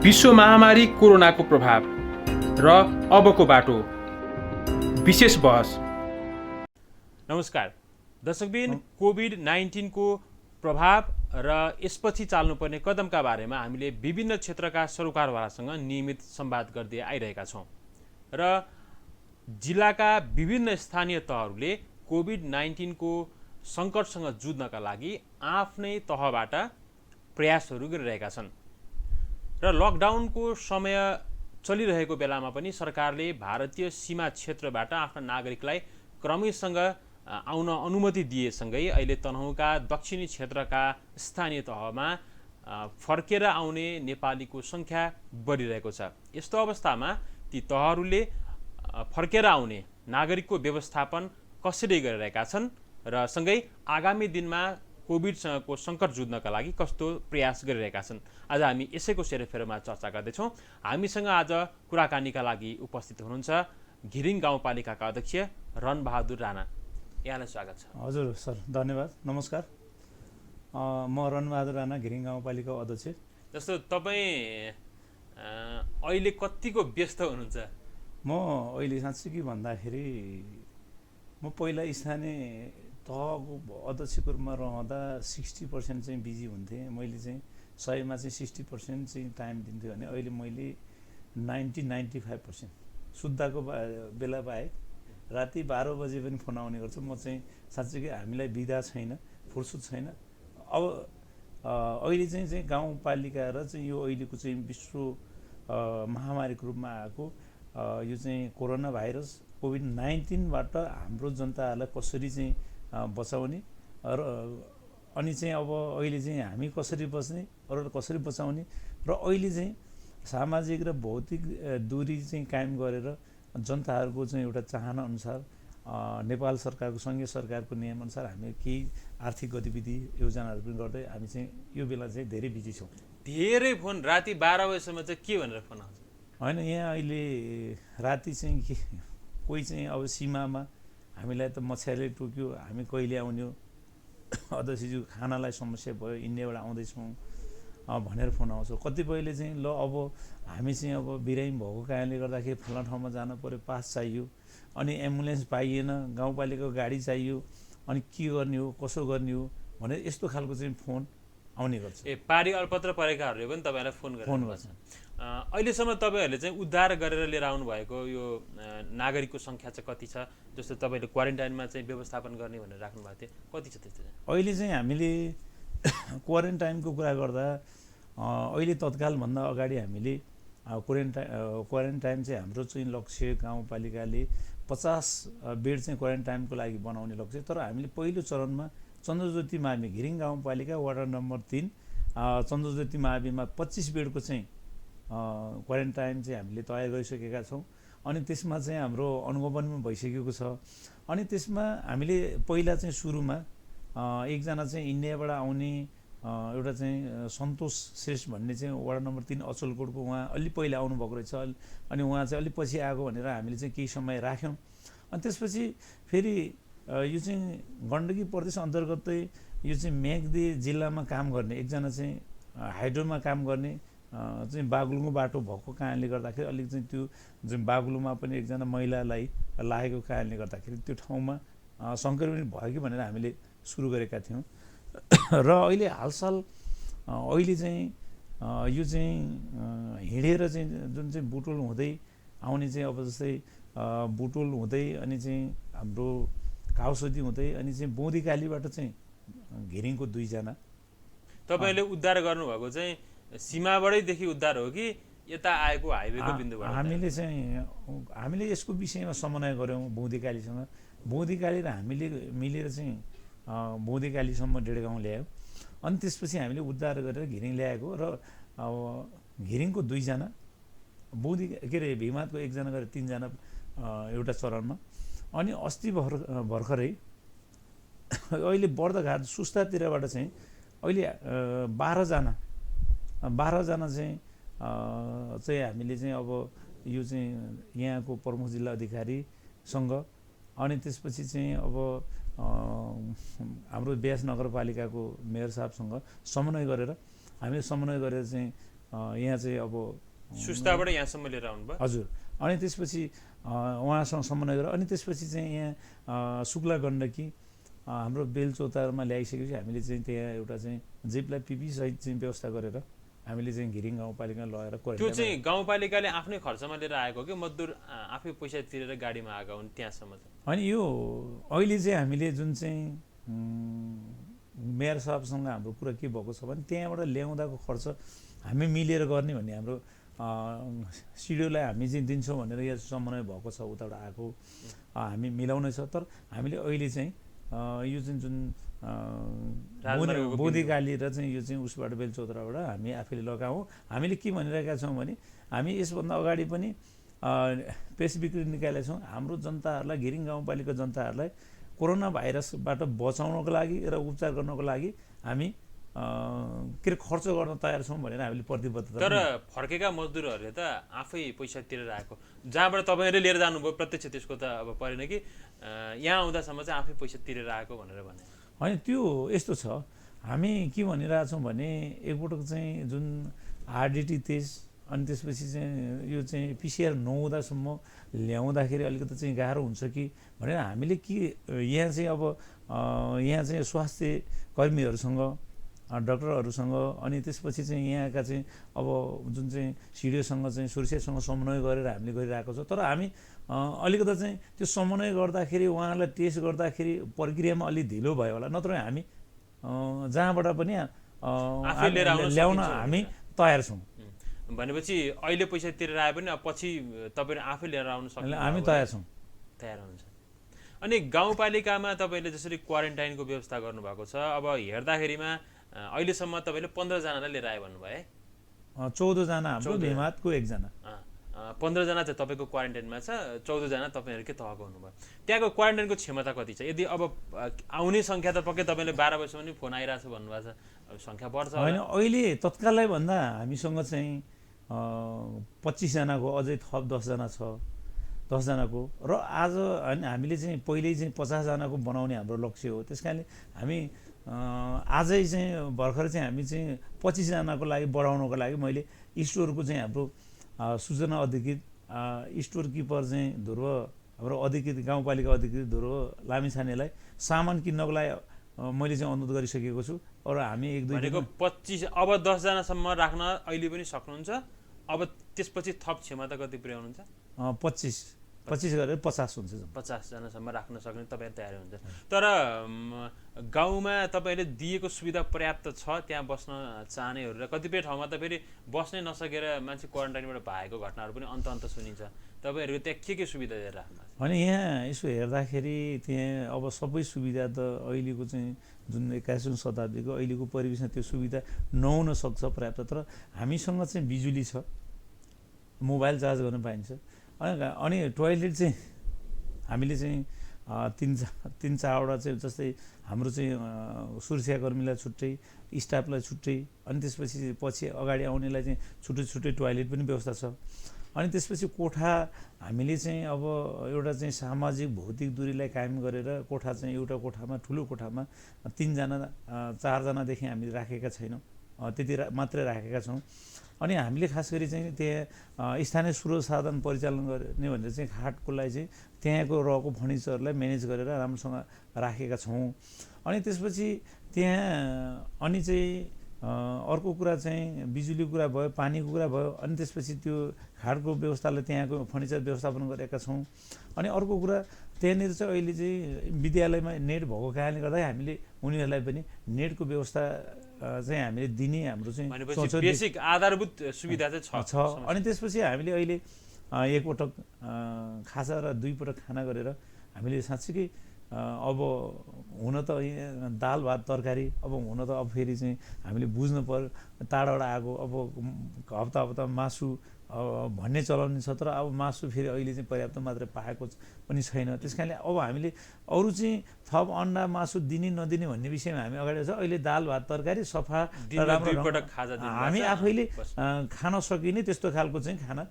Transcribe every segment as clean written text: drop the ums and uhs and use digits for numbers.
विश्व महामारी कोरोनाको प्रभाव र अबको बाटो विशेष बहस। नमस्कार दर्शकबिन, कोभिड-19 को प्रभाव र यसपछि चाल्नुपर्ने कदमका बारेमा हामीले विभिन्न क्षेत्रका सरोकारवालासँग नियमित संवाद गर्दै आइरहेका छौँ र जिल्लाका विभिन्न स्थानीय तहहरूले कोभिड-19 को सङ्कटसँग जुझ्नका लागि आफ्नै तहबाट प्रयासहरू गरिरहेका छन् र लकडाउनको समय चलिरहेको बेलामा पनि सरकारले भारतीय सीमा क्षेत्रबाट आफ्ना नागरिकलाई क्रमैसँग आउन अनुमति दिएसँगै अहिले तनहुँका दक्षिणी क्षेत्रका स्थानीय तहमा फर्केर आउने नेपालीको सङ्ख्या बढिरहेको छ। यस्तो अवस्थामा ती तहहरूले फर्केर आउने नागरिकको व्यवस्थापन कसरी गरिरहेका छन् र सँगै आगामी दिनमा कोभिडसँगको सङ्कट जुझ्नका लागि कस्तो प्रयास गरिरहेका छन्, आज हामी यसैको सेरोफेरोमा चर्चा गर्दैछौँ। हामीसँग आज कुराकानीका लागि उपस्थित हुनुहुन्छ घिरिङ गाउँपालिकाका अध्यक्ष रणबहादुर राणा। यहाँलाई स्वागत छ। हजुर सर, धन्यवाद, नमस्कार। म रणबहादुर राणा, घिरिङ गाउँपालिका अध्यक्ष। जस्तो तपाईँ अहिले कतिको व्यस्त हुनुहुन्छ? म अहिले साँच्चै के भन्दाखेरि म पहिला स्थानीय तहको अध्यक्षको रूपमा रहँदा 60% चाहिँ बिजी हुन्थेँ। मैले चाहिँ 100मा चाहिँ 60% चाहिँ टाइम दिन्थेँ भने अहिले मैले 90-95% सुत्दाको बेला बाहेक राति 12 बजे पनि फोन आउने गर्छ। म चाहिँ साँच्चै हामीलाई बिदा छैन, फुर्सद छैन। अब अहिले चाहिँ गाउँपालिका र चाहिँ यो अहिलेको चाहिँ विश्व महामारीको रूपमा आएको यो चाहिँ कोरोना भाइरस कोभिड-19बाट हाम्रो जनताहरूलाई कसरी चाहिँ बचाउने र अनि चाहिँ अब अहिले चाहिँ हामी कसरी बच्ने, अरूलाई कसरी बचाउने र अहिले चाहिँ सामाजिक र भौतिक दूरी चाहिँ कायम गरेर जनताहरूको चाहिँ एउटा चाहना अनुसार नेपाल सरकारको सङ्घीय सरकारको नियमअनुसार हामी केही आर्थिक गतिविधि योजनाहरू पनि गर्दै हामी चाहिँ यो बेला चाहिँ धेरै बिजी छौँ। धेरै फोन राति 12 बजेसम्म चाहिँ के भनेर फोन आउँछ? होइन, यहाँ अहिले राति चाहिँ के कोही चाहिँ अब सीमामा हामीलाई त मछ्यारले टोक्यो, हामी कहिले आउने हो, अध्यक्षज्यू खानालाई समस्या भयो, इन्डियाबाट आउँदैछौँ भनेर फोन आउँछ। कतिपयले चाहिँ ल अब हामी चाहिँ अब बिरामी भएको कारणले गर्दाखेरि फलाना ठाउँमा जानु पऱ्यो, पास चाहियो, अनि एम्बुलेन्स पाइएन, गाउँपालिकाको गाडी चाहियो, अनि के गर्ने हो, कसो गर्ने हो भनेर यस्तो खालको चाहिँ फोन आउने गर्छ। पारी अल्पत्र परेकाहरूले पनि तपाईँलाई फोन गर्छ। अहिलेसम्म तपाईँहरूले चाहिँ उद्धार गरेर लिएर आउनुभएको यो नागरिकको सङ्ख्या चाहिँ कति छ? जस्तो तपाईँले क्वारेन्टाइनमा चाहिँ व्यवस्थापन गर्ने भनेर राख्नु भएको थियो, कति छ त्यस्तो? अहिले चाहिँ हामीले क्वारेन्टाइनको कुरा गर्दा अहिले तत्कालभन्दा अगाडि हामीले क्वारेन्टाइन चाहिँ हाम्रो चाहिँ लक्ष्य गाउँपालिकाले 50 बेड चाहिँ क्वारेन्टाइनको लागि बनाउने लक्ष्य। तर हामीले पहिलो चरणमा चन्द्रज्योति मावि घिरिङ गाउँपालिका वार्ड नम्बर 3 चन्द्रज्योति माविमा 25 बेडको चाहिँ क्वारेन्टाइन चाहिँ हामीले तयार गरिसकेका छौँ। अनि त्यसमा चाहिँ हाम्रो अनुगमन पनि भइसकेको छ। अनि त्यसमा हामीले पहिला चाहिँ सुरुमा एकजना चाहिँ इन्डियाबाट आउने एउटा चाहिँ सन्तोष श्रेष्ठ भन्ने चाहिँ वार्ड नम्बर 3 अचलकोटको, उहाँ अलि पहिला आउनुभएको रहेछ, अनि उहाँ चाहिँ अलिक पछि आएको भनेर हामीले चाहिँ केही समय राख्यौँ। अनि त्यसपछि फेरि यो चाहिँ गण्डकी प्रदेश अन्तर्गतै यो चाहिँ मेघदी जिल्लामा काम गर्ने एकजना चाहिँ हाइड्रोमा काम गर्ने चाहिँ बागलुङको बाटो भएको कारणले गर्दाखेरि अलिक चाहिँ त्यो जुन बागलुङमा पनि एकजना महिलालाई लागेको कारणले गर्दाखेरि त्यो ठाउँमा सङ्क्रमित भयो कि भनेर हामीले सुरु गरेका थियौँ। र अहिले हालसाल अहिले चाहिँ यो चाहिँ हिँडेर चाहिँ जुन चाहिँ बुटोल हुँदै आउने चाहिँ अब जस्तै बुटोल हुँदै अनि चाहिँ हाम्रो काउसदी हुँदै अनि चाहिँ बोधीकालीबाट चाहिँ घिरिङको 2 जना। तपाईँले उद्धार गर्नुभएको चाहिँ सीमाबाटैदेखि उद्धार हो कि यता आएको हाइवेको बिन्दुबाट? हामीले यसको विषयमा समन्वय गऱ्यौँ बोधीकालीसँग। बोधीकाली र हामीले मिलेर चाहिँ बोधीकालीसम्म डेढगाउँ ल्यायौँ। अनि त्यसपछि हामीले उद्धार गरेर घिरिङ ल्याएको र अब घिरिङको 2 जना, बोधी के अरे भिमातको 1 जना गरेर 3 जना एउटा चरणमा। अनि अस्ति भर्खरै अहिले बर्दघाट सुस्तातिरबाट चाहिँ अहिले 12 जना चाहिँ हामीले चाहिँ अब यो चाहिँ यहाँको प्रमुख जिल्ला अधिकारीसँग अनि त्यसपछि चाहिँ अब हाम्रो ब्यास नगरपालिकाको मेयर साहबसँग समन्वय गरेर हामीले चाहिँ यहाँ चाहिँ अब सुस्ताबाट यहाँसम्म लिएर आउनुभयो। हजुर, अनि त्यसपछि उहाँसँग समन्वय गरेर अनि त्यसपछि चाहिँ यहाँ शुक्ला गण्डकी हाम्रो बेलचौतारमा ल्याइसकेपछि हामीले चाहिँ त्यहाँ एउटा चाहिँ जिपलाई पिपी सहित चाहिँ व्यवस्था गरेर हामीले चाहिँ घिरिङ गाउँपालिकामा लगेर त्यो चाहिँ गाउँपालिकाले आफ्नै खर्चमा लिएर आएको कि मजदुर आफै पैसा तिरेर गाडीमा आएका हुन् त्यहाँसम्म चाहिँ? अनि यो अहिले चाहिँ हामीले जुन चाहिँ मेयर साहबसँग हाम्रो कुरा के भएको छ भने त्यहाँबाट ल्याउँदाको खर्च हामी मिलेर गर्ने भन्ने हाम्रो सिडिओलाई हामी चाहिँ दिन्छौँ भनेर यहाँ समन्वय भएको छ, उताबाट आएको हामी मिलाउने छ। तर हामीले अहिले चाहिँ यो चाहिँ जुन बोधीकाली र चाहिँ यो चाहिँ उसबाट बेलचौताराबाट हामी आफैले लगाऊँ। हामीले के भनिरहेका छौँ भने हामी यसभन्दा अगाडि पनि प्रेस बिक्री निकालेका छौँ। हाम्रो जनताहरूलाई, घिरिङ गाउँपालिका जनताहरूलाई कोरोना भाइरसबाट बचाउनको लागि र उपचार गर्नको लागि हामी के अरे खर्च गर्न तयार छौँ भनेर हामीले प्रतिबद्धता। तर फर्केका मजदुरहरूले त आफै पैसा तिरेर आएको, जहाँबाट तपाईँहरूले लिएर जानुभयो प्रत्यक्ष त्यसको त अब परेन कि यहाँ आउँदासम्म चाहिँ आफै पैसा तिरेर आएको भनेर भने होइन। त्यो यस्तो छ, हामी के भनिरहेछौँ भने एकपटक चाहिँ जुन आरडिटी तेज अनि त्यसपछि चाहिँ यो चाहिँ पिसिआर नहुँदासम्म ल्याउँदाखेरि अलिकति चाहिँ गाह्रो हुन्छ कि भनेर हामीले के यहाँ चाहिँ अब यहाँ चाहिँ स्वास्थ्य कर्मीहरूसँग, डाक्टरहरूसँग अनि त्यसपछि चाहिँ यहाँका चाहिँ अब जुन चाहिँ सिडिओसँग चाहिँ सुरक्षासँग समन्वय गरेर हामीले गरिरहेको छ। तर हामी अलिकति चाहिँ त्यो समन्वय गर्दाखेरि उहाँहरूलाई टेस्ट गर्दाखेरि प्रक्रियामा अलिक ढिलो भयो होला, नत्र हामी जहाँबाट पनि ल्याउन हामी तयार छौँ। भनेपछि अहिले पैसा तिरेर आए पनि अब पछि तपाईँहरू आफै लिएर आउन सक्नुहुन्छ? हामी तयार छौँ। तयार हुन्छ। अनि गाउँपालिकामा तपाईँले जसरी क्वारेन्टाइनको व्यवस्था गर्नुभएको छ, अब हेर्दाखेरिमा अहिलेसम्म तपाईँले 15 जनालाई लिएर आयो भन्नुभयो है? 14 जना हाम्रो भेमातको 1 जना। 15 जना चाहिँ तपाईँको क्वारेन्टाइनमा छ, 14 जना तपाईँहरूकै तहको हुनुभयो। त्यहाँको क्वारेन्टाइनको क्षमता कति छ? यदि अब आउने सङ्ख्या त पक्कै तपाईँले 12 बजीसम्म नि फोन आइरहेको छ भन्नुभएको छ, अब सङ्ख्या बढ्छ होइन? अहिले तत्कालै भन्दा हामीसँग चाहिँ 25 जनाको अझै थप 10 जना छ, 10 जनाको। र आज हामीले चाहिँ पहिल्यै चाहिँ 50 जनाको बनाउने हाम्रो लक्ष्य हो। त्यस कारणले हामी आजै चाहिँ भर्खर चाहिँ हामी चाहिँ 25 जनाको लागि बढाउनको लागि मैले स्टोरको चाहिँ हाम्रो सूचना अधिकृत स्टोर किपर चाहिँ ध्रुव, हाम्रो अधिकृत गाउँपालिका अधिकृत ध्रुव लामिछानेलाई सामान किन्नको लागि मैले चाहिँ अनुरोध गरिसकेको छु। र हामी 1-2 25 अब 10 जनासम्म राख्न अहिले पनि सक्नुहुन्छ? अब त्यसपछि थप क्षमता कति पुर्याउनुहुन्छ? 25 गरेर 50 हुन्छ। 50 जनासम्म राख्न सक्ने तपाईँ तयार हुन्छ। तर गाउँमा तपाईँले दिएको सुविधा पर्याप्त छ त्यहाँ बस्न चाहनेहरूलाई? कतिपय ठाउँमा त फेरि बस्नै नसकेर मान्छे क्वारेन्टाइनबाट भागेको घटनाहरू पनि अन्त सुनिन्छ। तपाईँहरूको त्यहाँ के सुविधा दिएर राख्नु? होइन, यहाँ यसो हेर्दाखेरि त्यहाँ अब सबै सुविधा त अहिलेको चाहिँ जुन 21औं शताब्दीको अहिलेको परिवेशमा त्यो सुविधा नहुन सक्छ पर्याप्त। तर हामीसँग चाहिँ बिजुली छ, मोबाइल चार्ज गर्न पाइन्छ। अनि टोयलेट चाहिँ हामीले चाहिँ 3-4वटा चाहिँ जस्तै हाम्रो चाहिँ सुरक्षाकर्मीलाई छुट्टै, स्टाफलाई छुट्टै, अनि त्यसपछि अगाडि आउनेलाई चाहिँ छुट्टै टोयलेट पनि व्यवस्था छ। अनि त्यसपछि कोठा हामीले चाहिँ अब एउटा चाहिँ सामाजिक भौतिक दूरीलाई कायम गरेर कोठा चाहिँ एउटा कोठामा, ठुलो कोठामा 3 जना 4 जनादेखि हामीले राखेका छैनौँ, त्यति मात्रै राखेका छौँ। अनि हामीले खास गरी चाहिँ त्यहाँ स्थानीय स्रोत साधन परिचालन गर्ने भनेर चाहिँ खाटको लागि चाहिँ त्यहाँको रहेको फर्निचरलाई म्यानेज गरेर राम्रोसँग राखेका छौँ। अनि त्यसपछि त्यहाँ अनि चाहिँ अर्को कुरा चाहिँ बिजुलीको कुरा भयो, पानीको कुरा भयो, अनि त्यसपछि त्यो खाटको व्यवस्थालाई त्यहाँको फर्निचर व्यवस्थापन गरेका छौँ। अनि अर्को कुरा त्यहाँनिर चाहिँ अहिले चाहिँ विद्यालयमा नेट भएको कारणले गर्दा हामीले उनीहरूलाई पनि नेटको व्यवस्था चाहिँ हामीले दिने हाम्रो चाहिँ बेसिक आधारभूत सुविधा चाहिँ छ। अनि त्यसपछि हामीले अहिले एकपटक खाजा र 2 पटक खाना गरेर हामीले साँच्चीकै अब हुन त दाल भात तरकारी, अब हुन त अब फेरि चाहिँ हामीले बुझ्नु पर्यो टाढाबाट आएको, अब हप्ता मासु भन्ने चलन छ। तर अब मासु फेरि अहिले चाहिँ पर्याप्त मात्रै पाएको पनि छैन। त्यस कारणले अब हामीले अरू चाहिँ थप अन्डा मासु दिने नदिने भन्ने विषयमा हामी अगाडि छ। अहिले दाल भात तरकारी सफा राम्रो हामी आफैले खान सकिने त्यस्तो खालको चाहिँ खाना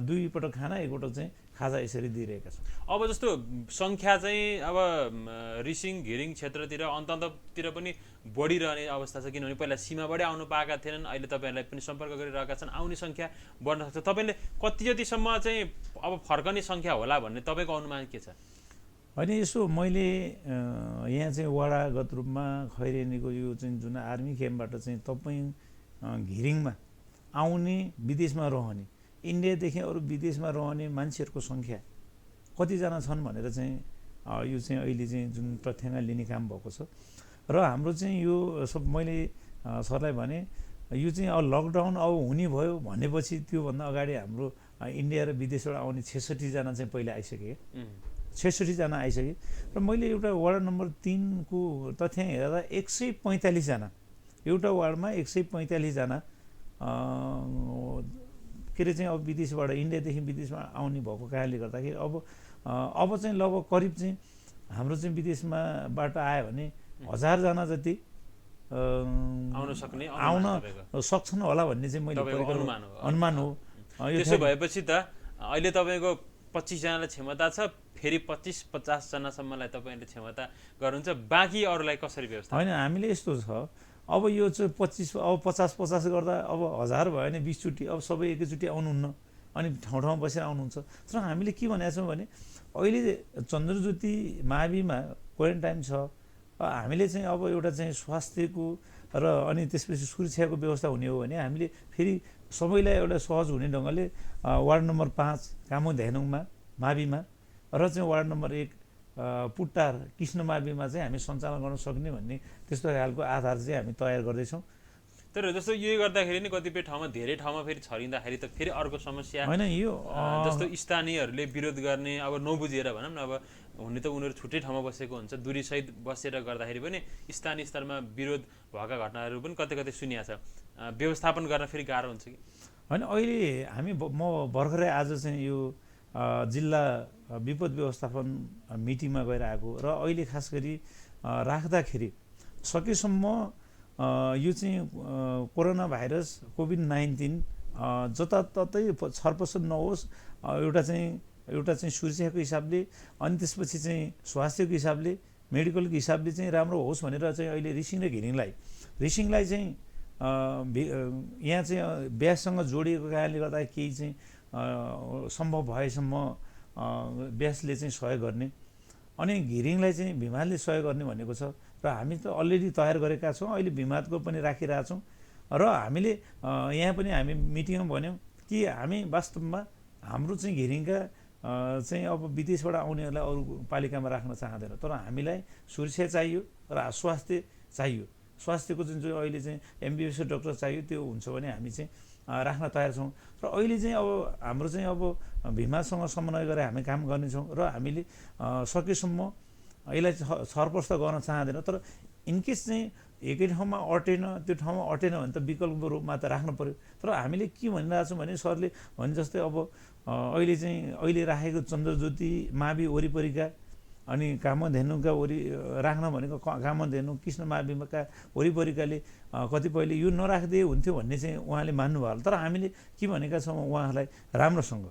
2 पटक खाना, 1 पटक चाहिँ खाजा यसरी दिइरहेका छौँ। अब जस्तो सङ्ख्या चाहिँ अब रिसिङ घिरिङ क्षेत्रतिर अन्ततिर पनि बढिरहने अवस्था छ, किनभने पहिला सीमाबाटै आउनु पाएका थिएनन्, अहिले तपाईँहरूलाई पनि सम्पर्क गरिरहेका छन्, आउने सङ्ख्या बढ्न सक्छ। तपाईँले कति जतिसम्म चाहिँ अब फर्कने सङ्ख्या होला भन्ने तपाईँको अनुमान के छ? होइन, यसो मैले यहाँ चाहिँ वडागत रूपमा खैरेनीको यो चाहिँ जुन आर्मी क्याम्पबाट चाहिँ तपाईँ घिरिङमा आउने विदेशमा रहने इन्डियादेखि अरू विदेशमा रहने मान्छेहरूको सङ्ख्या कतिजना छन् भनेर चाहिँ यो चाहिँ अहिले चाहिँ जुन तथ्याङ्क लिने काम भएको छ। र हाम्रो चाहिँ यो सब मैले सरलाई भने यो चाहिँ अब लकडाउन अब हुने भयो भनेपछि त्योभन्दा अगाडि हाम्रो इन्डिया र विदेशबाट आउने 66 जना चाहिँ पहिला आइसके, 66 जना आइसके। र मैले एउटा वार्ड नम्बर 3 को तथ्याङ्क हेर्दा 145 जना, एउटा वार्डमा 145 जना के अरे चाहिँ अब विदेशबाट इन्डियादेखि विदेशमा आउने भएको कारणले गर्दाखेरि अब चाहिँ लगभग करिब चाहिँ हाम्रो चाहिँ विदेशमाबाट आयो भने 1000 जना जति आउन सक्छन् होला भन्ने चाहिँ मैले अनुमान हो। त्यसो भएपछि त अहिले तपाईँको 25 जनालाई क्षमता छ, फेरि 25-50 जनासम्मलाई तपाईँले क्षमता गर्नुहुन्छ, बाँकी अरूलाई कसरी व्यवस्था? होइन, हामीले यस्तो छ, अब यो चाहिँ 25 अब 50-50 गर्दा अब 1000 भयो भने 20 चोटि अब सबै एकैचोटि आउनुहुन्न, अनि ठाउँ ठाउँमा बसेर आउनुहुन्छ। तर हामीले के भनेका छौँ भने अहिले चन्द्रज्योति माविमा क्वारेन्टाइन छ, हामीले चाहिँ अब एउटा चाहिँ स्वास्थ्यको र अनि त्यसपछि सुरक्षाको व्यवस्था हुने हो भने हामीले फेरि सबैलाई एउटा सहज हुने ढङ्गले वार्ड नम्बर 5 कामोध्यानुङमा माविमा र चाहिँ वार्ड नम्बर 1 पुट्टार कृष्ण माविमा चाहिँ हामी सञ्चालन गर्न सक्ने भन्ने त्यस्तो खालको आधार चाहिँ हामी तयार गर्दैछौँ। तर जस्तो यो गर्दाखेरि नि कतिपय ठाउँमा धेरै ठाउँमा फेरि छरिँदाखेरि त फेरि अर्को समस्या होइन, यो जस्तो स्थानीयहरूले विरोध गर्ने, अब नबुझेर भनौँ न, अब हुने त उनीहरू छुट्टै ठाउँमा बसेको हुन्छ, दूरीसहित बसेर गर्दाखेरि पनि स्थानीय स्तरमा विरोध भएका घटनाहरू पनि कतै कतै सुनिया छ। व्यवस्थापन गर्न फेरि गाह्रो हुन्छ कि होइन? अहिले म भर्खरै आज चाहिँ यो जिल्ला विपद व्यवस्थापन मिटिङमा गएर आएको र अहिले खास गरी राख्दाखेरि सकेसम्म यो चाहिँ कोरोना भाइरस कोभिड-19 जताततै छरपसर नहोस्, एउटा चाहिँ सुरक्षाको हिसाबले अनि त्यसपछि चाहिँ स्वास्थ्यको हिसाबले मेडिकलको हिसाबले चाहिँ राम्रो होस् भनेर चाहिँ अहिले रिसिङ र घिरिङलाई चाहिँ यहाँ चाहिँ ब्याससँग जोडिएको कारणले गर्दा केही चाहिँ सम्भव भएसम्म ब्यासले चाहिँ सहयोग गर्ने, अनि घिरिङलाई चाहिँ भिमादले सहयोग गर्ने भनेको छ। र हामी त अलरेडी तयार गरेका छौँ, अहिले भिमादको पनि राखिरहेछौँ। र हामीले यहाँ पनि हामी मिटिङमा भन्यौँ कि हामी वास्तवमा हाम्रो चाहिँ घिरिङका चाहिँ अब विदेशबाट आउनेहरूलाई अरू पालिकामा राख्न चाहँदैन, तर हामीलाई सुरक्षा चाहियो र स्वास्थ्य चाहियो। स्वास्थ्यको जुन अहिले चाहिँ MBBS डाक्टर चाहियो, त्यो हुन्छ भने हामी चाहिँ राख्न तयार छौँ। र अहिले चाहिँ अब हाम्रो चाहिँ अब भिमासँग समन्वय गरेर हामी काम गर्नेछौँ र हामीले सकेसम्म यसलाई छरपर्स्त गर्न चाहँदैन। तर इनकेस चाहिँ एकै ठाउँमा अटेन, त्यो ठाउँमा अटेन भने त विकल्प रूपमा त राख्नु पऱ्यो। तर हामीले के भनिरहेछौँ भने सरले भने जस्तै अब अहिले राखेको चन्द्रज्योति मावि वरिपरिका अनि कामधेनुका राख्न भनेको कामधेनु कृष्ण माविका वरिपरिकाले कतिपयले यो नराख्दै हुन्थ्यो भन्ने चाहिँ उहाँले मान्नुभयो होला। तर हामीले के भनेका छौँ उहाँहरूलाई राम्रोसँग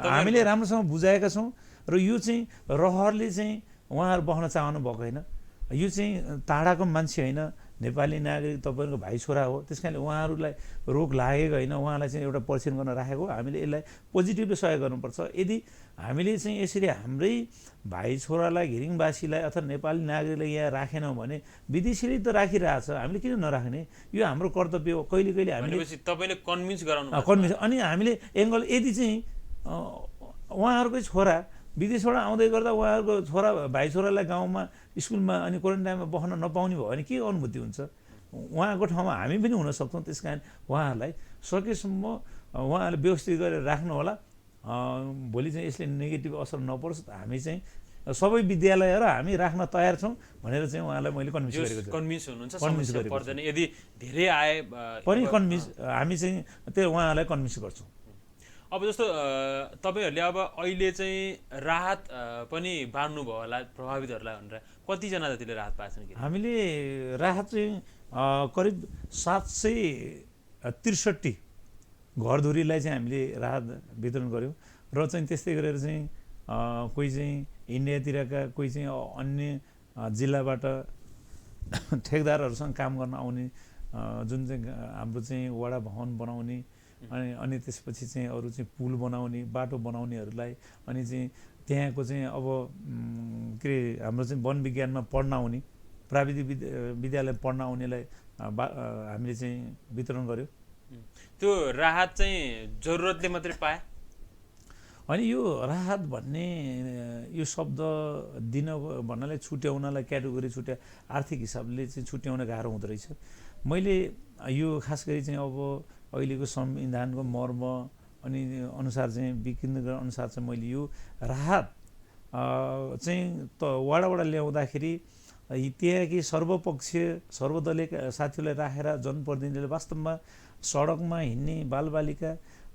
हामीले राम्रोसँग बुझाएका छौँ र यो चाहिँ रहरले चाहिँ उहाँहरू बस्न चाहनु भएको होइन। यो चाहिँ टाढाको मान्छे होइन, नेपाली नागरिक तपाईँहरूको भाइ छोरा हो, त्यस कारणले उहाँहरूलाई रोग लागेको होइन, उहाँलाई चाहिँ एउटा परीक्षण गर्न राखेको। हामीले यसलाई पोजिटिभली सहयोग गर्नुपर्छ। यदि हामीले चाहिँ यसरी हाम्रै भाइ छोरालाई घिरिङवासीलाई अथवा नेपाली नागरिकलाई यहाँ राखेनौँ भने विदेशीले त राखिरहेछ, हामीले किन नराख्ने? यो हाम्रो कर्तव्य हो। कहिले कहिले हामीले तपाईँले कन्भिन्स गराउनु अनि हामीले एङ्गल यदि चाहिँ उहाँहरूकै छोरा विदेशबाट आउँदै गर्दा उहाँहरूको भाइ छोरालाई गाउँमा स्कुलमा अनि क्वारेन्टाइनमा बस्न नपाउने भयो भने के अनुभूति हुन्छ? उहाँको ठाउँमा हामी पनि हुन सक्छौँ। त्यस कारण उहाँहरूलाई सकेसम्म उहाँहरूले व्यवस्थित गरेर राख्नु होला। भोलि चाहिँ यसले नेगेटिभ असर नपरोस्, हामी चाहिँ सबै विद्यालयहरू हामी राख्न तयार छौँ भनेर चाहिँ उहाँलाई मैले कन्भिन्स हुनुहुन्छ पर्दैन। यदि धेरै आए पनि हामी चाहिँ त्यो उहाँहरूलाई कन्भिन्स गर्छौँ। अब जस्तो तपाईँहरूले अब अहिले चाहिँ राहत पनि बाँड्नुभयो होला प्रभावितहरूलाई भनेर, कतिजना जतिले राहत पाएछन्? हामीले राहत चाहिँ करिब 763 घरधुरीलाई चाहिँ हामीले राहत वितरण गऱ्यौँ र चाहिँ त्यस्तै गरेर चाहिँ कोही चाहिँ इन्डियातिरका कोही चाहिँ अन्य जिल्लाबाट ठेकदारहरूसँग काम गर्न आउने जुन चाहिँ हाम्रो चाहिँ वडा भवन बनाउने अनि त्यसपछि चाहिँ अरू चाहिँ पुल बनाउने बाटो बनाउनेहरूलाई अनि चाहिँ त्यहाँको चाहिँ अब के अरे हाम्रो चाहिँ वन विज्ञानमा पढ्न आउने प्राविधिक विद्यालय पढ्न आउनेलाई हामीले चाहिँ वितरण गर्यो। त्यो राहत चाहिँ जरुरतले मात्रै पाए? अनि यो राहत भन्ने यो शब्द दिन भन्नाले छुट्याउनलाई क्याटेगोरी आर्थिक हिसाबले चाहिँ छुट्याउन गाह्रो हुँदो रहेछ। मैले यो खास गरी चाहिँ अब अहिलेको संविधानको मर्म अनि अनुसार चाहिँ विकेन्द्रीकरण अनुसार चाहिँ मैले यो राहत चाहिँ वडाबाट ल्याउँदाखेरि त्यहाँकी सर्वपक्षीय सर्वदलीय साथीहरूलाई राखेर जनप्रतिनिधिले वास्तवमा सडकमा हिँड्ने बालबालिका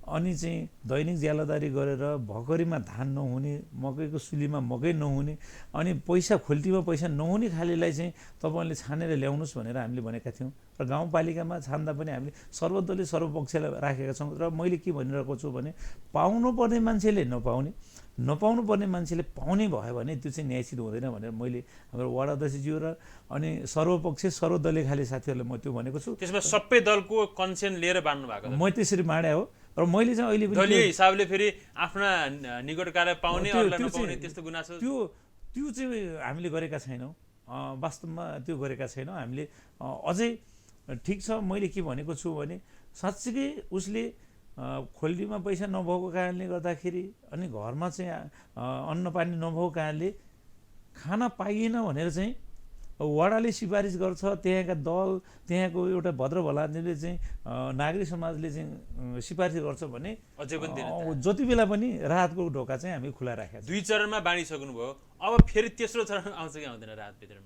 अनि चाहिँ दैनिक ज्यालादारी गरेर भकरीमा धान नहुने मकैको सुलीमा मकै नहुने अनि पैसा खोल्टीमा पैसा नहुने खालीलाई चाहिँ तपाईँले छानेर ल्याउनुहोस् भनेर हामीले भनेका थियौँ। र गाउँपालिकामा छान्दा पनि हामीले सर्वदलीय सर्वपक्षलाई राखेका छौँ। र मैले के भनिरहेको छु भने पाउनुपर्ने मान्छेले नपाउनु पर्ने मान्छेले पाउने भयो भने त्यो चाहिँ न्यायसित हुँदैन भनेर मैले हाम्रो वडा अध्यक्षज्यू र अनि सर्वपक्षीय सर्वदलीय खाली साथीहरूलाई म त्यो भनेको छु। त्यसमा सबै दलको कन्सेन्ट लिएर बाँड्नु भएको? म त्यसरी बाँडे हो। र मैले चाहिँ अहिले दलीय हिसाबले फेरि आफ्ना निकट कार्य पाउने अरूलाई नपाउने त्यस्तो गुनासो त्यो चाहिँ हामीले गरेका छैनौँ। वास्तवमा त्यो गरेका छैनौँ हामीले। अझै ठिक छ, मैले के भनेको छु भने साँच्चीकै उसले खोल्टीमा पैसा नभएको कारणले गर्दाखेरि अनि घरमा चाहिँ अन्न पानी नभएको कारणले खाना पाइएन भनेर चाहिँ वडाले सिफारिस गर्छ, त्यहाँका दल त्यहाँको एउटा भद्र भलाले चाहिँ नागरिक समाजले चाहिँ सिफारिस गर्छ भने अझै पनि जति बेला पनि राहतको ढोका चाहिँ हामी खुला राखेका छौँ। 2 चरणमा बाँडिसक्नुभयो, अब फेरि तेस्रो चरण आउँछ कि आउँदैन राहत वितरण?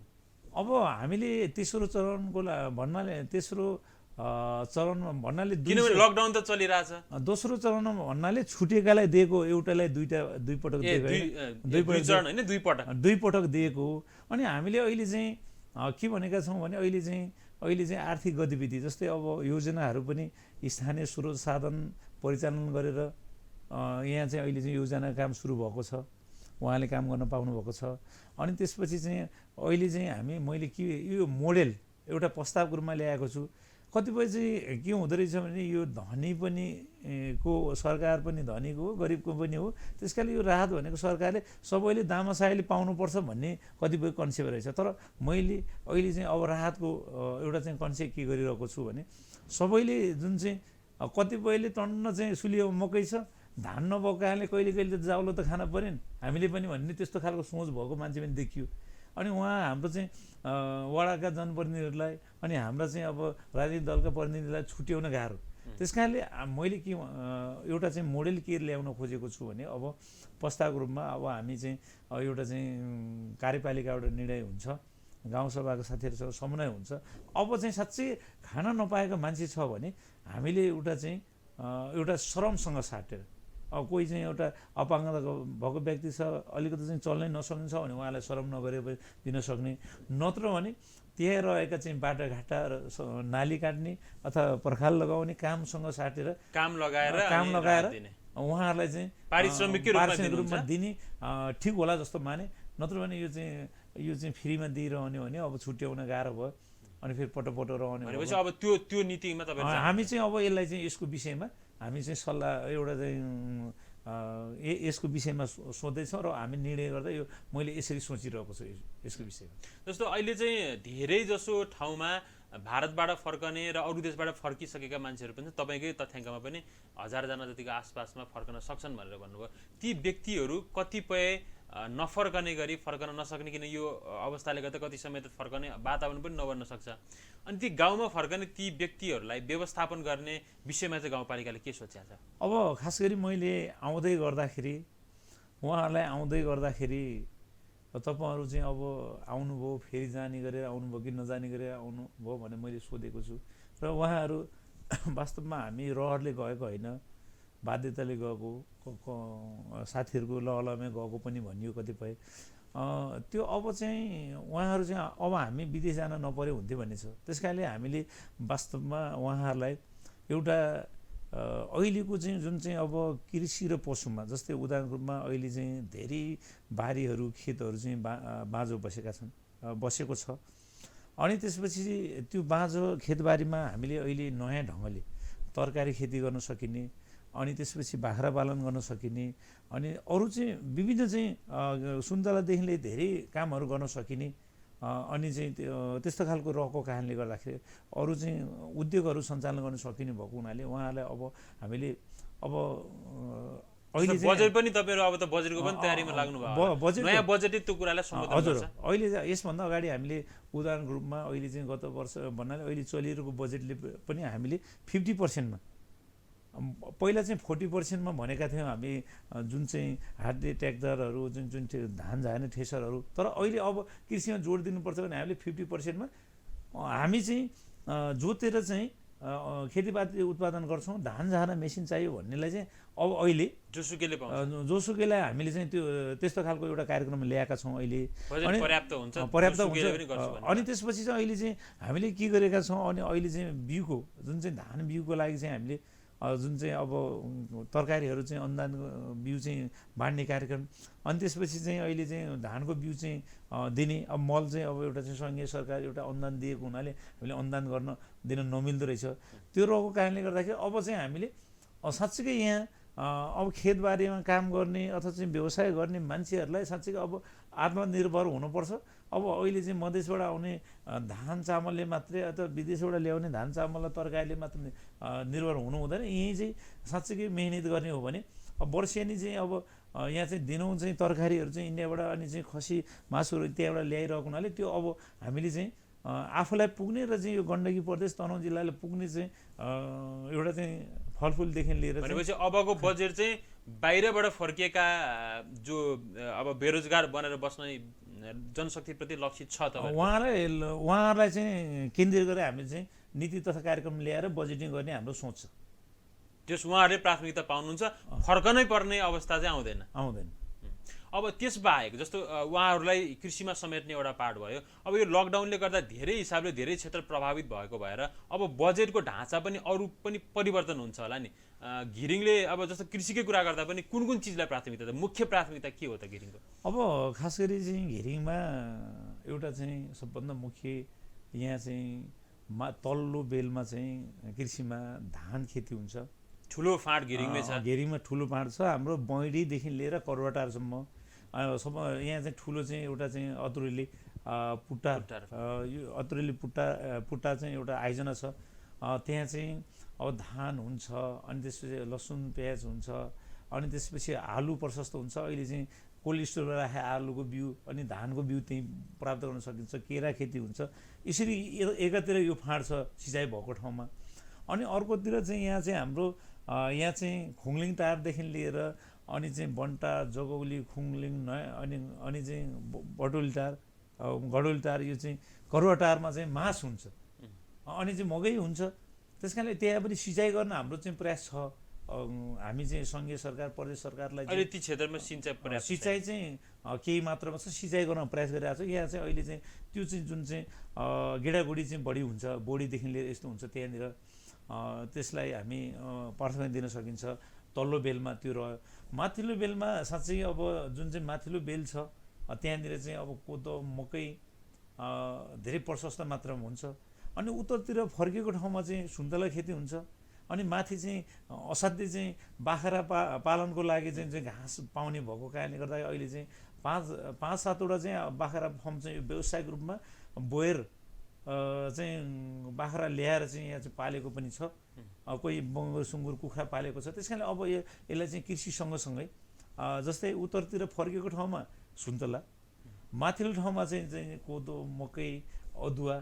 अब हामीले तेस्रो चरणको भन्नाले तेस्रो चरणमा भन्नाले किनभने लकडाउन त चलिरहेछ। दोस्रो चरणमा भन्नाले छुटेकालाई दिएको, एउटालाई दुई पटक दुई पटक दिएको। अनि हामीले अहिले चाहिँ के भनेका छौँ भने अहिले चाहिँ आर्थिक गतिविधि जस्तै अब योजनाहरू पनि स्थानीय स्रोत साधन परिचालन गरेर यहाँ चाहिँ अहिले चाहिँ योजना काम सुरु भएको छ, उहाँले काम गर्न पाउनुभएको छ। अनि त्यसपछि चाहिँ अहिले चाहिँ मैले के यो मोडेल एउटा प्रस्तावको रूपमा ल्याएको छु। कतिपय चाहिँ के हुँदो रहेछ भने यो धनी पनि को सरकार पनि धनीको हो, गरिबको पनि हो। त्यस कारणले यो राहत भनेको सरकारले सबैले दामासाइले पाउनुपर्छ भन्ने कतिपय कन्सेप्ट रहेछ। तर मैले अहिले चाहिँ अब राहतको एउटा चाहिँ कन्सेप्ट के गरिरहेको छु भने सबैले जुन चाहिँ कतिपयले टन्न चाहिँ सुलियो मकै छ, धान नभएको कारणले कहिले कहिले त जाउलो त खान पऱ्यो नि हामीले पनि भन्ने त्यस्तो खालको सोच भएको मान्छे पनि देखियो। अनि उहाँ हाम्रो चाहिँ वडाका जनप्रतिनिधिहरूलाई अनि हाम्रा चाहिँ अब राजनीतिक दलका प्रतिनिधिलाई छुट्याउन गाह्रो। त्यस कारणले मैले के एउटा चाहिँ मोडेल के ल्याउन खोजेको छु भने अब प्रस्तावको रूपमा अब हामी चाहिँ एउटा चाहिँ कार्यपालिकाबाट निर्णय हुन्छ, गाउँसभाको साथीहरूसँग समन्वय हुन्छ। अब चाहिँ साँच्चै खान नपाएको मान्छे छ भने हामीले एउटा चाहिँ एउटा श्रमसँग साटेर अब कोही चाहिँ एउटा अपाङ्गता भएको व्यक्ति छ, अलिकति चाहिँ चल्नै नसक्ने छ भने उहाँलाई श्रम नगरे दिन सक्ने, नत्र भने त्यहाँ रहेका चाहिँ बाटाघाटा र नाली काट्ने अथवा पर्खाल लगाउने कामसँग साटेर काम लगाएर उहाँहरूलाई चाहिँ पारिश्रमिक रूपमा दिने ठिक होला जस्तो माने। नत्र भने यो चाहिँ फ्रीमा दिइरहने भने अब छुट्याउन गाह्रो भयो अनि फेरि पटो रहने भनेपछि अब त्यो नीतिमा तपाईहरु हामी चाहिँ अब यसलाई चाहिँ यसको विषयमा हामी चाहिँ सल्लाह एउटा चाहिँ यसको विषयमा सोच्दैछौँ र हामी निर्णय गर्दा यो मैले यसरी सोचिरहेको छु यसको विषयमा। जस्तो अहिले चाहिँ धेरै जसो ठाउँमा भारतबाट फर्कने र अरू देशबाट फर्किसकेका मान्छेहरू पनि तपाईकै तथ्याङ्कमा पनि 1000 जना जतिको आसपासमा फर्कन सक्छन् भनेर भन्नुभयो। ती व्यक्तिहरू कतिपय नफर्कने गरी फर्कन नसक्ने, किन यो अवस्थाले गर्दा कति समय त फर्कने वातावरण पनि नबन्न सक्छ। अनि ती गाउँमा फर्कने ती व्यक्तिहरूलाई व्यवस्थापन गर्ने विषयमा चाहिँ गाउँपालिकाले के सोचेको छ? अब खास गरी मैले आउँदै गर्दाखेरि तपाईहरु चाहिँ अब आउनुभयो, फेरि जाने गरेर आउनुभयो कि नजाने गरेर आउनुभयो भने मैले सोधेको छु र उहाँहरू वास्तवमा हामी रहरले गएको होइन, बाध्यताले गएको, साथीहरूको लहलमै गएको पनि भनियो कतिपय। त्यो अब चाहिँ उहाँहरू चाहिँ अब हामी विदेश जान नपरे हुन्थ्यो भन्ने छ। त्यसकारणले हामीले वास्तवमा उहाँहरूलाई एउटा अहिलेको चाहिँ जुन चाहिँ अब कृषि र पशुमा जस्तै उदाहरणको रूपमा अहिले चाहिँ धेरै बारीहरू खेतहरू चाहिँ बाँझो बसेको छ। अनि त्यसपछि त्यो बाँझो खेतबारीमा हामीले अहिले नयाँ ढङ्गले तरकारी खेती गर्न सकिने, अनि त्यसपछि बाख्रा पालन गर्न सकिने, अनि अरू चाहिँ विभिन्न चाहिँ सुन्तलादेखि लिएर धेरै कामहरू गर्न सकिने, अनि चाहिँ त्यस्तो खालको रहेको कारणले गर्दाखेरि अरू चाहिँ उद्योगहरू सञ्चालन गर्न सकिने भएको हुनाले उहाँहरूलाई अब हामीले अब अहिले बजेट पनि तपाईँहरू अब त बजेटको पनि तयारीमा लाग्नु भयो, नयाँ बजेटले त्यो कुरालाई सम्बोधन हजुर गर्छ। अहिले यसभन्दा अगाडि हामीले उदाहरणको रूपमा अहिले चाहिँ गत वर्ष भन्नाले अहिले चलिरहेको बजेटले पनि हामीले 50%मा, पहिला चाहिँ 40%मा भनेका थियौँ हामी जुन चाहिँ हाते ट्र्याक्टरहरू जुन धान झार्ने थ्रेसरहरू, तर अहिले अब कृषिमा जोड दिनुपर्छ भने हामीले 50%मा हामी चाहिँ जोतेर चाहिँ खेतीपाती उत्पादन गर्छौँ। धान झार्न मेसिन चाहियो भन्नेलाई चाहिँ अब अहिले जोसुकैलाई हामीले चाहिँ त्यो त्यस्तो खालको एउटा कार्यक्रम ल्याएका छौँ अहिले, पर्याप्त हुन्छ। अनि त्यसपछि चाहिँ अहिले चाहिँ हामीले के गरेका छौँ, अनि अहिले चाहिँ बिउको जुन चाहिँ धान बिउको लागि चाहिँ हामीले जुन चाहिँ अब तरकारीहरू चाहिँ अनुदान बिउ चाहिँ बाँड्ने कार्यक्रम, अनि त्यसपछि चाहिँ अहिले चाहिँ धानको बिउ चाहिँ दिने, अब मल चाहिँ अब एउटा चाहिँ सङ्घीय सरकार एउटा अनुदान दिएको हुनाले हामीले अनुदान गर्न दिन नमिल्दो रहेछ। त्यो रहेको कारणले गर्दाखेरि अब चाहिँ हामीले साँच्चीकै यहाँ अब खेतबारीमा काम गर्ने अथवा चाहिँ व्यवसाय गर्ने मान्छेहरूलाई साँच्चीकै अब आत्मनिर्भर हुनुपर्छ। अब अहिले चाहिँ मधेसबाट आउने धान चामलले मात्रै अथवा विदेशबाट ल्याउने धान चामल र तरकारीले मात्र निर्भर हुनु हुँदैन। यहीँ चाहिँ साँच्चीकै मेहनत गर्ने हो भने अब वर्षेनी चाहिँ अब यहाँ चाहिँ दिनौँ चाहिँ तरकारीहरू चाहिँ इन्डियाबाट अनि चाहिँ खसी मासुहरू त्यहाँबाट ल्याइरहेको हुनाले त्यो अब हामीले चाहिँ आफूलाई पुग्ने र चाहिँ यो गण्डकी प्रदेश तनहुँ जिल्लाले पुग्ने चाहिँ एउटा चाहिँ फलफुलदेखि लिएर भनेपछि अबको बजेट चाहिँ बाहिरबाट फर्किएका जो अब बेरोजगार बनेर बस्ने जनशक्तिप्रति लक्षित छ त। उहाँहरूलाई चाहिँ केन्द्रित गरेर हामीले चाहिँ नीति तथा कार्यक्रम ल्याएर बजेटिङ गर्ने हाम्रो सोच छ। त्यस उहाँहरूले प्राथमिकता पाउनुहुन्छ, फर्कनै पर्ने अवस्था चाहिँ आउँदैन। अब त्यसबाहेक जस्तो उहाँहरूलाई कृषिमा समेट्ने एउटा पार्ट भयो। अब यो लकडाउनले गर्दा धेरै हिसाबले धेरै क्षेत्र प्रभावित भएको भएर अब बजेटको ढाँचा पनि अरू पनि परिवर्तन हुन्छ होला नि। घिरिङले अब जस्तो कृषिकै कुरा गर्दा पनि कुन कुन चिजलाई प्राथमिकता छ, मुख्य प्राथमिकता के हो त घिरिङको? अब खास गरी चाहिँ घिरिङमा एउटा चाहिँ सबभन्दा मुख्य यहाँ चाहिँ तल्लो बेलमा चाहिँ कृषिमा धान खेती हुन्छ। ठुलो फाँट घिरिङमै छ। घिरिङमा ठुलो फाँट छ। हाम्रो बैडीदेखि लिएर करवाटारसम्म सब यहाँ चाहिँ ठुलो चाहिँ एउटा चाहिँ अतुरेली पुट्टा यो अतुरेली पुट्टा चाहिँ एउटा आयोजना छ। त्यहाँ चाहिँ अब धान हुन्छ, अनि त्यसपछि लसुन प्याज हुन्छ, अनि त्यसपछि आलु प्रशस्त हुन्छ। अहिले चाहिँ कोल्ड स्टोरमा राखेर आलुको बिउ अनि धानको बिउ त्यहीँ प्राप्त गर्न सकिन्छ। केरा खेती हुन्छ। यसरी एकातिर यो फाँट छ सिँचाइ भएको ठाउँमा, अनि अर्कोतिर चाहिँ यहाँ चाहिँ हाम्रो यहाँ चाहिँ खुङलिङ टारदेखि लिएर अनि चाहिँ बन्टा जगौली खुङलिङ अनि चाहिँ बटोली टार गडोली टार यो चाहिँ करुवा टारमा चाहिँ मास हुन्छ, अनि चाहिँ मकै हुन्छ। त्यस कारणले त्यहाँ पनि सिँचाइ गर्न हाम्रो चाहिँ प्रयास छ। हामी चाहिँ सङ्घीय सरकार प्रदेश सरकारलाई अहिले ती क्षेत्रमा सिँचाइ चाहिँ केही मात्रामा छ, सिँचाइ गर्न प्रयास गरिरहेको छ। यहाँ चाहिँ अहिले चाहिँ त्यो चाहिँ जुन चाहिँ गेडागुडी चाहिँ बढी हुन्छ, बोडीदेखि लिएर यस्तो हुन्छ त्यहाँनिर, त्यसलाई हामी प्राथमिकता दिन सकिन्छ। तल्लो बेलमा त्यो रह्यो। माथिल्लो बेलमा साँच्चै अब जुन चाहिँ माथिल्लो बेल छ त्यहाँनिर चाहिँ अब कोदो मकै धेरै प्रशस्त मात्रामा हुन्छ। अनि उत्तरतिर फर्केको ठाउँमा चाहिँ सुन्तला खेती हुन्छ। अनि माथि चाहिँ असाध्यै चाहिँ बाख्रा पालनको लागि चाहिँ घाँस पाउने भएको कारणले गर्दा अहिले चाहिँ 5-7वटा चाहिँ बाख्रा फर्म चाहिँ व्यावसायिक रूपमा बोयर चाहिँ बाख्रा ल्याएर चाहिँ यहाँ चाहिँ पालेको पनि छ। कोही बङ्गुर सुँगुर कुखुरा पालेको छ। त्यस कारणले अब यसलाई चाहिँ कृषि सँगसँगै जस्तै उत्तरतिर फर्केको ठाउँमा सुन्तला, माथिल्लो ठाउँमा चाहिँ कोदो मकै अदुवा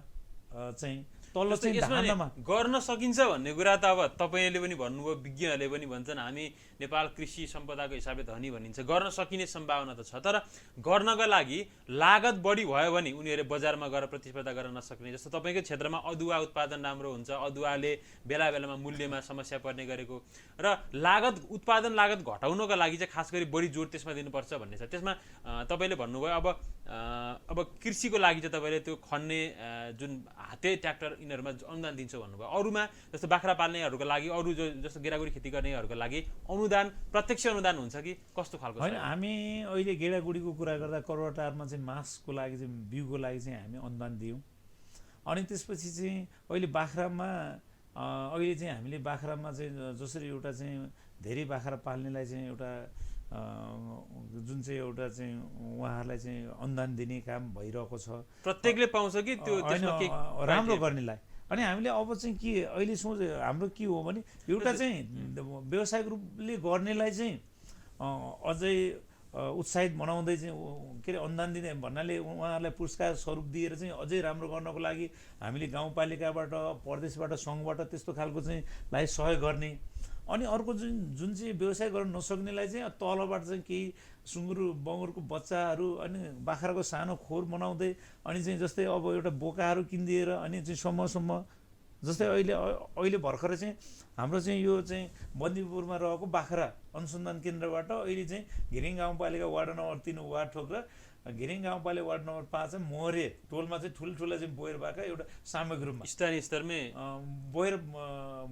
चाहिँ तल्लो चाहिँ धानमा गर्न सकिन्छ भन्ने कुरा त अब तपाईँले पनि भन्नुभयो, विज्ञहरूले पनि भन्छन् हामी नेपाल कृषि सम्पदाको हिसाबले धनी भनिन्छ। गर्न सकिने सम्भावना त छ, तर गर्नका लागि लागत बढी भयो भने उनीहरूले बजारमा गएर प्रतिस्पर्धा गर्न नसक्ने। जस्तो तपाईँको क्षेत्रमा अदुवा उत्पादन राम्रो हुन्छ, अदुवाले बेला बेलामा मूल्यमा समस्या पर्ने गरेको, र उत्पादन लागत घटाउनको लागि चाहिँ खास गरी बढी जोड त्यसमा दिनुपर्छ भन्ने छ। त्यसमा तपाईँले भन्नुभयो अब कृषिको लागि चाहिँ तपाईँले त्यो खन्ने जुन हाते ट्र्याक्टर यिनीहरूमा अनुदान दिन्छौँ भन्नुभयो, अरूमा जस्तो बाख्रा पाल्नेहरूको लागि, अरू जस्तो गेडागुडी खेती गर्नेहरूको लागि अनुदान प्रत्यक्ष अनुदान हुन्छ कि कस्तो खालको? होइन, हामी अहिले गेडागुडीको कुरा गर्दा करोडटारमा चाहिँ मासको लागि चाहिँ बिउको लागि चाहिँ हामी अनुदान दियौँ। अनि त्यसपछि चाहिँ अहिले बाख्रामा हामीले बाख्रामा चाहिँ जसरी एउटा चाहिँ धेरै बाख्रा पाल्नेलाई चाहिँ एउटा जुन चाहिँ एउटा चाहिँ उहाँहरूलाई चाहिँ अनुदान दिने काम भइरहेको छ। प्रत्येकले पाउँछ कि त्यो त्यसमा के राम्रो गर्नेलाई? अनि हामीले अब चाहिँ के अहिले हाम्रो के हो भने एउटा चाहिँ व्यावसायिक रूपले गर्नेलाई चाहिँ अझै उत्साहित बनाउँदै चाहिँ के अरे अनुदान दिने भन्नाले उहाँहरूलाई पुरस्कार स्वरूप दिएर चाहिँ अझै राम्रो गर्नको लागि हामीले गाउँपालिकाबाट, प्रदेशबाट, सङ्घबाट त्यस्तो खालको चाहिँ लाई सहयोग गर्ने। अनि अर्को जुन चाहिँ व्यवसाय गर्न नसक्नेलाई चाहिँ तलबाट चाहिँ केही सुँगुर बङ्गुरको बच्चाहरू अनि बाख्राको सानो खोर बनाउँदै अनि चाहिँ जस्तै अब एउटा बोकाहरू किनिदिएर अनि चाहिँ सम्म जस्तै अहिले भर्खर चाहिँ हाम्रो चाहिँ यो चाहिँ बन्दीपुरमा रहेको बाख्रा अनुसन्धान केन्द्रबाट अहिले चाहिँ घिरिङ गाउँपालिका वार्ड नम्बर 3 वार्ड र घिरिङ गाउँपालिका वार्ड नम्बर 5 चाहिँ मोहरे टोलमा चाहिँ ठुल्ठुला चाहिँ बोएर भएका एउटा सामूहिक रूपमा स्थानीय स्तरमै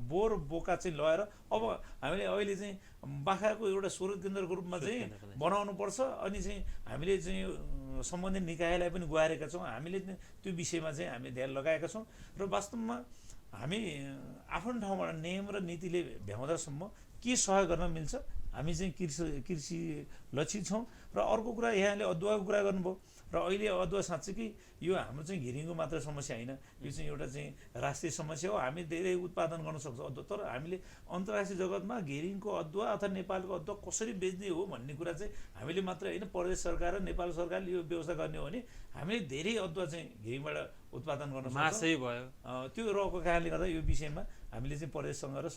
बोर बोका चाहिँ लगाएर अब हामीले अहिले चाहिँ बाख्राको एउटा स्रोत केन्द्रको रूपमा चाहिँ बनाउनु पर्छ। अनि चाहिँ हामीले चाहिँ सम्बन्धित निकायलाई पनि गुहारेका छौँ। हामीले त्यो विषयमा चाहिँ हामीले ध्यान लगाएका छौँ र वास्तवमा हामी आफ्नो ठाउँबाट नियम र नीतिले भ्याउँदासम्म के सहयोग गर्न मिल्छ हामी चाहिँ कृषि लक्षित छौँ। र अर्को कुरा यहाँले अदुवाको कुरा गर्नुभयो र अहिले अदुवा साँच्चै यो हाम्रो चाहिँ घिरिङको मात्र समस्या होइन, यो चाहिँ एउटा चाहिँ राष्ट्रिय समस्या हो। हामी धेरै उत्पादन गर्न सक्छौँ अदुवा, तर हामीले अन्तर्राष्ट्रिय जगतमा घिरिङको अदुवा अथवा नेपालको अदुवा कसरी बेच्ने हो भन्ने कुरा चाहिँ हामीले मात्र होइन, प्रदेश सरकार र नेपाल सरकारले यो व्यवस्था गर्ने हो भने हामीले धेरै अदुवा चाहिँ घिरिङबाट उत्पादन गर्न मासै भयो। त्यो रहेको कारणले गर्दा यो विषयमा हामीले चाहिँ प्रदेशसँग र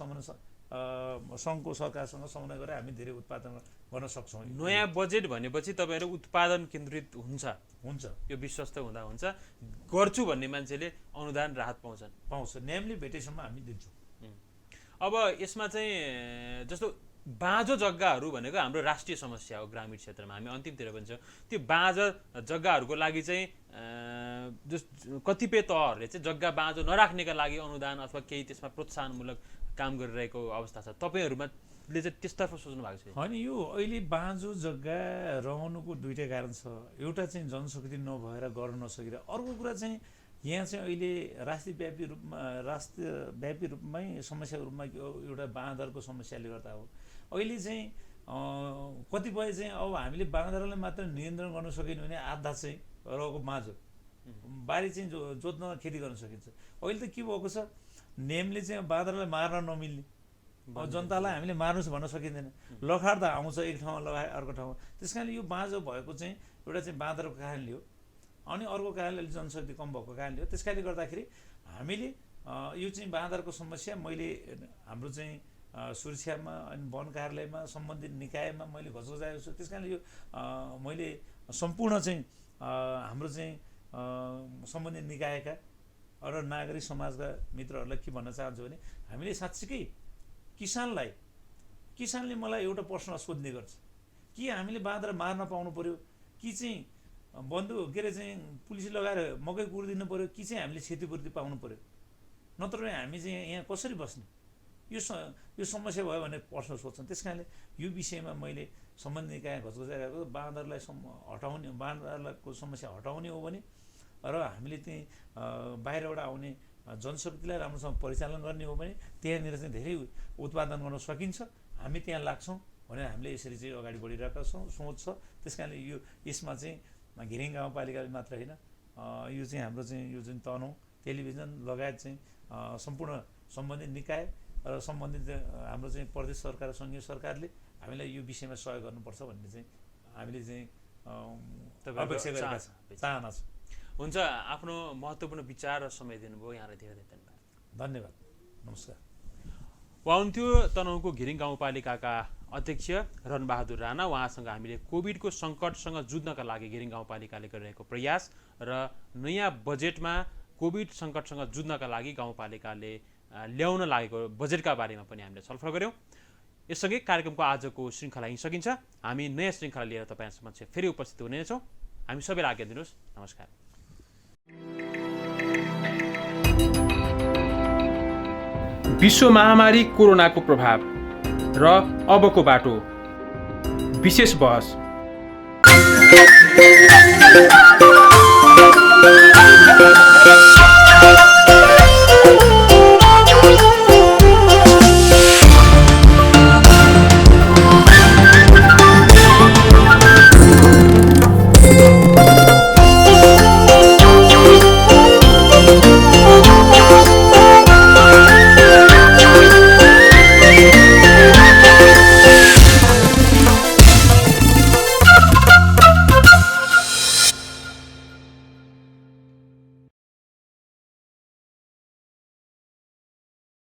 सङ्घको सरकारसँग समन्वय गरेर हामी धेरै उत्पादन गर्न सक्छौँ। नयाँ बजेट भनेपछि तपाईँहरू उत्पादन केन्द्रित हुन्छ, यो विश्वस्त हुँदा हुन्छ। गर्छु भन्ने मान्छेले अनुदान राहत पाउँछ, नियमले भेटेसम्म हामी दिन्छौँ। अब यसमा चाहिँ जस्तो बाँझो जग्गाहरू भनेको हाम्रो राष्ट्रिय समस्या हो ग्रामीण क्षेत्रमा, हामी अन्तिमतिर भन्छौँ। त्यो बाँझो जग्गाहरूको लागि चाहिँ कतिपय तहहरूले चाहिँ जग्गा बाँझो नराख्नेका लागि अनुदान अथवा केही त्यसमा प्रोत्साहनमूलक काम गरिरहेको अवस्था छ। तपाईँहरूमा चाहिँ त्यसतर्फ सोच्नु भएको छ? होइन, यो अहिले बाँझो जग्गा रहनुको दुईटै कारण छ। एउटा चाहिँ जनशक्ति नभएर गर्न नसकेर, अर्को कुरा चाहिँ यहाँ चाहिँ अहिले राष्ट्रव्यापी रूपमै समस्याको रूपमा एउटा बाँदरको समस्याले गर्दा हो। अहिले चाहिँ कतिपय चाहिँ अब हामीले बाँदरलाई मात्र नियन्त्रण गर्न सकिने भने आधा चाहिँ रहेको बाँझो बारी चाहिँ जोत्न खेती गर्न सकिन्छ। अहिले त के भएको छ, नेमले चाहिँ बाँदरलाई मार्न नमिल्ने, जनतालाई हामीले मार्नुहोस् भन्न सकिँदैन। लखाड त आउँछ एक ठाउँमा लगाए अर्को ठाउँमा, त्यस कारणले यो बाँझो भएको चाहिँ एउटा चाहिँ बाँदरको कारणले हो। अनि अर्को कारणले जनशक्ति कम भएको कारणले हो। त्यस कारणले गर्दाखेरि हामीले यो चाहिँ बाँदरको समस्या मैले हाम्रो चाहिँ सुरक्षामा अनि वन कार्यालयमा सम्बन्धित निकायमा मैले घचघचाएको छु। त्यस कारणले यो मैले सम्पूर्ण चाहिँ हाम्रो चाहिँ सम्बन्धित निकायका र नागरिक समाजका मित्रहरूलाई के भन्न चाहन्छु भने हामीले साँच्चीकै किसानले मलाई एउटा प्रश्न सोध्ने गर्छ कि हामीले बाँदर मार्न पाउनु पर्यो कि चाहिँ बन्दुक के अरे चाहिँ पुलिस लगाएर मकै कुर्दिनु पर्यो कि चाहिँ हामीले क्षतिपूर्ति पाउनु पर्यो, नत्र हामी चाहिँ यहाँ कसरी बस्ने? यो समस्या भयो भने प्रश्न सोध्छन्। त्यस कारणले यो विषयमा मैले सम्बन्धित निकाय घचघचाएको बाँदरको समस्या हटाउने हो भने र हामीले चाहिँ बाहिरबाट आउने जनशक्तिलाई राम्रोसँग परिचालन गर्ने हो भने त्यहाँनिर चाहिँ धेरै उत्पादन गर्न सकिन्छ। हामी त्यहाँ लाग्छौँ भनेर हामीले यसरी चाहिँ अगाडि बढिरहेका छौँ, सोच छ। त्यस कारणले यसमा चाहिँ घिरिङ गाउँपालिकाले मात्र होइन, यो चाहिँ हाम्रो चाहिँ यो जुन तनहुँ टेलिभिजन लगायत चाहिँ सम्पूर्ण सम्बन्धित निकाय र सम्बन्धित हाम्रो चाहिँ प्रदेश सरकार सङ्घीय सरकारले हामीलाई यो विषयमा सहयोग गर्नुपर्छ भन्ने चाहिँ हामीले चाहिँ अपेक्षा गरेका चाहना छ। हुन्छ, आफ्नो महत्त्वपूर्ण विचार र समय दिनुभयो, यहाँलाई धेरै धेरै धन्यवाद। नमस्कार। उहाँ हुन्थ्यो तनहुँको घिरिङ गाउँपालिकाका अध्यक्ष रणबहादुर राणा। उहाँसँग हामीले कोभिडको सङ्कटसँग जुझ्नका लागि घिरिङ गाउँपालिकाले गरिरहेको प्रयास र नयाँ बजेटमा कोभिड सङ्कटसँग जुझ्नका लागि गाउँपालिकाले ल्याउन लागेको बजेटका बारेमा पनि हामीले छलफल गऱ्यौँ। यससँगै कार्यक्रमको आजको श्रृङ्खला यहीँ सकिन्छ। हामी नयाँ श्रृङ्खला लिएर तपाईँहरूसम्म फेरि उपस्थित हुनेछौँ। हामी सबैलाई आज्ञा दिनुहोस्। नमस्कार। विश्व महामारी कोरोनाको प्रभाव र अबको बाटो विशेष बहस।